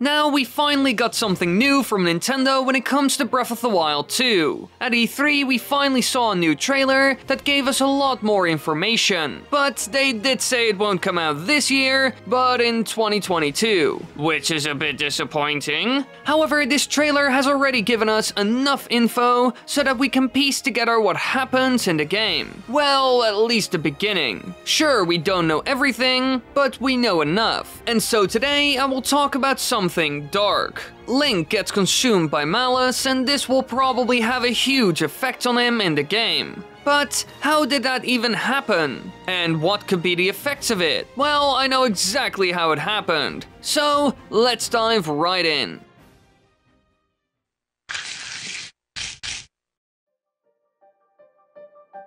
Now we finally got something new from Nintendo when it comes to Breath of the Wild 2. At E3 we finally saw a new trailer that gave us a lot more information, but they did say it won't come out this year, but in 2022, which is a bit disappointing. However, this trailer has already given us enough info so that we can piece together what happens in the game. Well, at least the beginning. Sure, we don't know everything, but we know enough. And so today I will talk about something dark. Link gets consumed by malice, and this will probably have a huge effect on him in the game. But how did that even happen? And what could be the effects of it? Well, I know exactly how it happened. So, let's dive right in.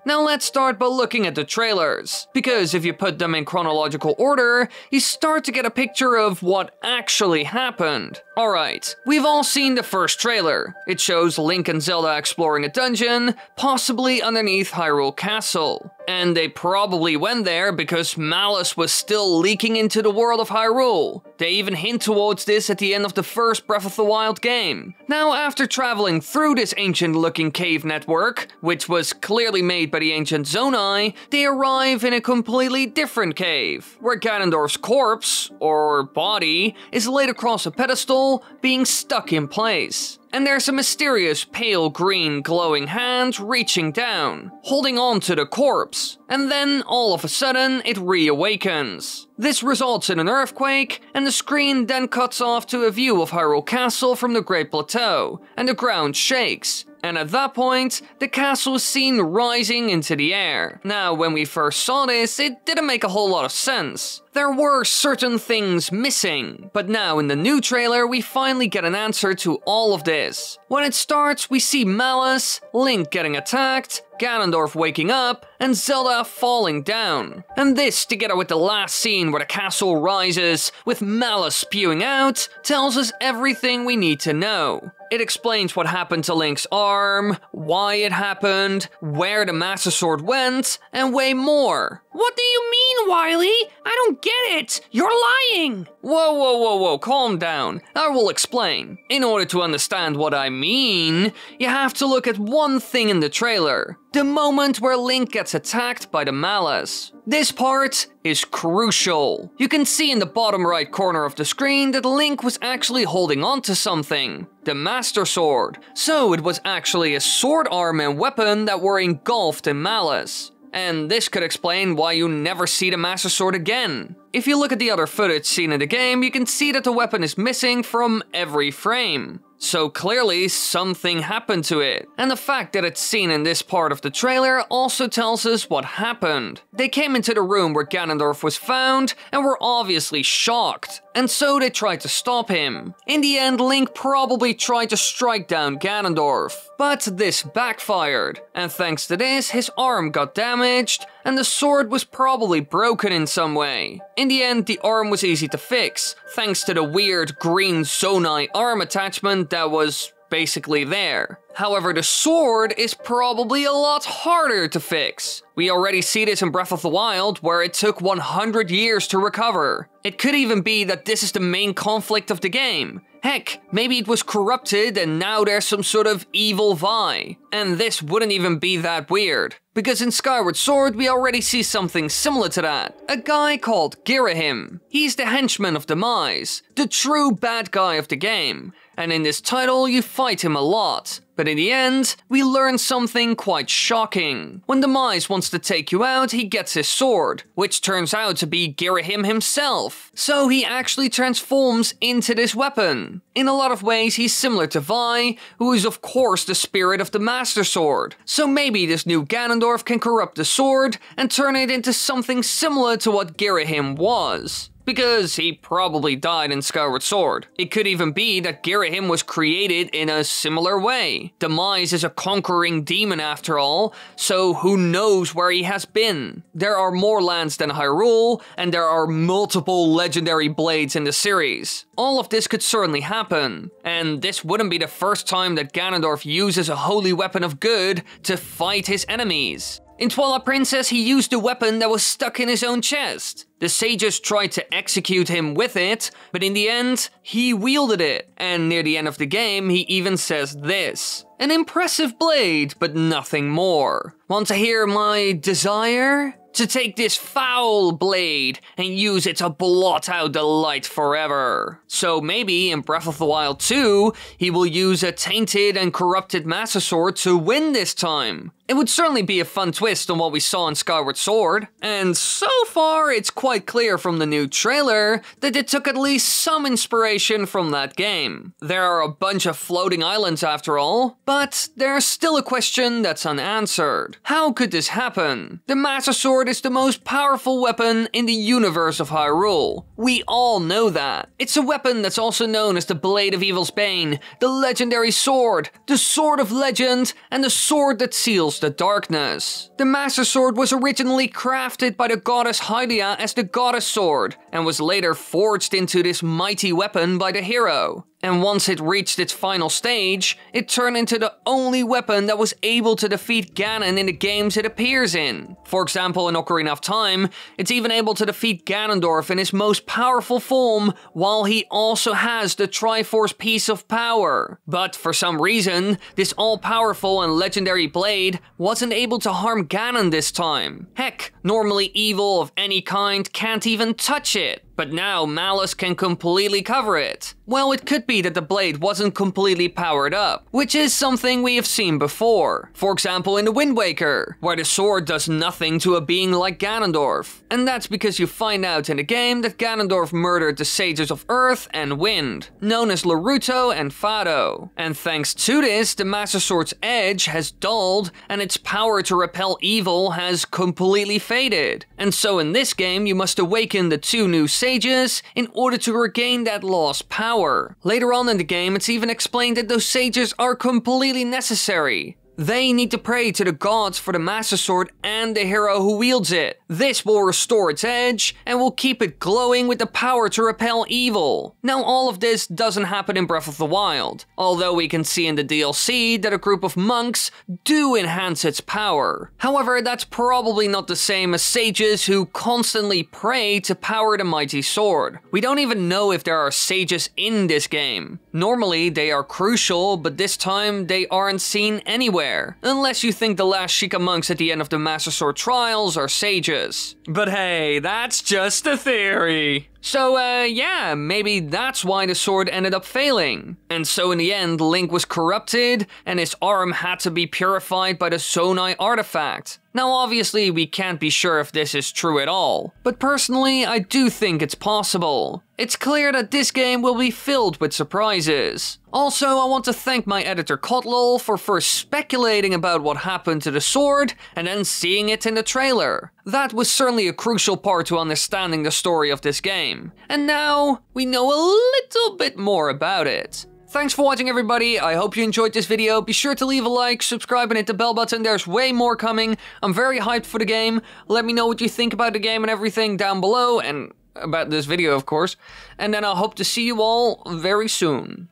Now let's start by looking at the trailers, because if you put them in chronological order, you start to get a picture of what actually happened. Alright, we've all seen the first trailer. It shows Link and Zelda exploring a dungeon, possibly underneath Hyrule Castle. And they probably went there because malice was still leaking into the world of Hyrule. They even hint towards this at the end of the first Breath of the Wild game. Now, after traveling through this ancient-looking cave network, which was clearly made by the ancient Zonai, they arrive in a completely different cave, where Ganondorf's corpse, or body, is laid across a pedestal, being stuck in place. And there's a mysterious pale green glowing hand reaching down, holding on to the corpse, and then all of a sudden it reawakens. This results in an earthquake, and the screen then cuts off to a view of Hyrule Castle from the Great Plateau, and the ground shakes. And at that point, the castle is seen rising into the air. Now, when we first saw this, it didn't make a whole lot of sense. There were certain things missing, but now in the new trailer we finally get an answer to all of this. When it starts, we see Malice, Link getting attacked, Ganondorf waking up, and Zelda falling down. And this, together with the last scene where the castle rises, with Malice spewing out, tells us everything we need to know. It explains what happened to Link's arm, why it happened, where the Master Sword went, and way more. What do you mean, Wily? I don't get it! You're lying! Whoa, calm down. I will explain. In order to understand what I mean, you have to look at one thing in the trailer. The moment where Link gets attacked by the Malice. This part is crucial. You can see in the bottom right corner of the screen that Link was actually holding on to something. The Master Sword. So it was actually a sword arm and weapon that were engulfed in Malice. And this could explain why you never see the Master Sword again. If you look at the other footage seen in the game, you can see that the weapon is missing from every frame. So clearly something happened to it. And the fact that it's seen in this part of the trailer also tells us what happened. They came into the room where Ganondorf was found and were obviously shocked. And so they tried to stop him. In the end, Link probably tried to strike down Ganondorf. But this backfired. And thanks to this, his arm got damaged and the sword was probably broken in some way. In the end, the arm was easy to fix, thanks to the weird green Zonai arm attachment that was basically there. However, the sword is probably a lot harder to fix. We already see this in Breath of the Wild, where it took 100 years to recover. It could even be that this is the main conflict of the game. Heck, maybe it was corrupted and now there's some sort of evil Vi. And this wouldn't even be that weird. Because in Skyward Sword we already see something similar to that. A guy called Girahim. He's the henchman of Demise, the true bad guy of the game. And in this title you fight him a lot. But in the end, we learn something quite shocking. When Demise wants to take you out, he gets his sword, which turns out to be Girahim himself. So he actually transforms into this weapon. In a lot of ways, he's similar to Vi, who is of course the spirit of the Master Sword. So maybe this new Ganondorf can corrupt the sword and turn it into something similar to what Girahim was. Because he probably died in Skyward Sword. It could even be that Girahim was created in a similar way. Demise is a conquering demon after all, so who knows where he has been. There are more lands than Hyrule, and there are multiple legendary blades in the series. All of this could certainly happen, and this wouldn't be the first time that Ganondorf uses a holy weapon of good to fight his enemies. In Twilight Princess, he used a weapon that was stuck in his own chest. The sages tried to execute him with it, but in the end, he wielded it. And near the end of the game, he even says this: "An impressive blade, but nothing more. Want to hear my desire? To take this foul blade and use it to blot out the light forever." So maybe in Breath of the Wild 2, he will use a tainted and corrupted Master Sword to win this time. It would certainly be a fun twist on what we saw in Skyward Sword. And so far, it's quite clear from the new trailer that it took at least some inspiration from that game. There are a bunch of floating islands after all, but there's still a question that's unanswered. How could this happen? The Master Sword is the most powerful weapon in the universe of Hyrule. We all know that. It's a weapon that's also known as the Blade of Evil's Bane, the legendary sword, the Sword of Legend, and the sword that seals the darkness. The Master Sword was originally crafted by the goddess Hylia as the Goddess Sword, and was later forged into this mighty weapon by the hero. And once it reached its final stage, it turned into the only weapon that was able to defeat Ganon in the games it appears in. For example, in Ocarina of Time, it's even able to defeat Ganondorf in his most powerful form, while he also has the Triforce piece of power. But for some reason, this all-powerful and legendary blade wasn't able to harm Ganon this time. Heck, normally evil of any kind can't even touch it. But now Malice can completely cover it. Well, it could be that the blade wasn't completely powered up, which is something we have seen before. For example, in the Wind Waker, where the sword does nothing to a being like Ganondorf. And that's because you find out in the game that Ganondorf murdered the sages of Earth and Wind, known as Laruto and Fado. And thanks to this, the Master Sword's edge has dulled, and its power to repel evil has completely faded. And so in this game, you must awaken the two new sages in order to regain that lost power. Later on in the game, it's even explained that those sages are completely necessary. They need to pray to the gods for the Master Sword and the hero who wields it. This will restore its edge and will keep it glowing with the power to repel evil. Now, all of this doesn't happen in Breath of the Wild, although we can see in the DLC that a group of monks do enhance its power. However, that's probably not the same as sages who constantly pray to power the mighty sword. We don't even know if there are sages in this game. Normally, they are crucial, but this time they aren't seen anywhere. Unless you think the last Sheikah monks at the end of the Master Sword trials are sages. But hey, that's just a theory. So, yeah, maybe that's why the sword ended up failing. And so in the end, Link was corrupted, and his arm had to be purified by the Zonai artifact. Now obviously we can't be sure if this is true at all, but personally I do think it's possible. It's clear that this game will be filled with surprises. Also, I want to thank my editor Kotlol for first speculating about what happened to the sword, and then seeing it in the trailer. That was certainly a crucial part to understanding the story of this game. And now, we know a little bit more about it. Thanks for watching, everybody. I hope you enjoyed this video. Be sure to leave a like, subscribe, and hit the bell button. There's way more coming. I'm very hyped for the game. Let me know what you think about the game and everything down below, and about this video, of course. And then I'll hope to see you all very soon.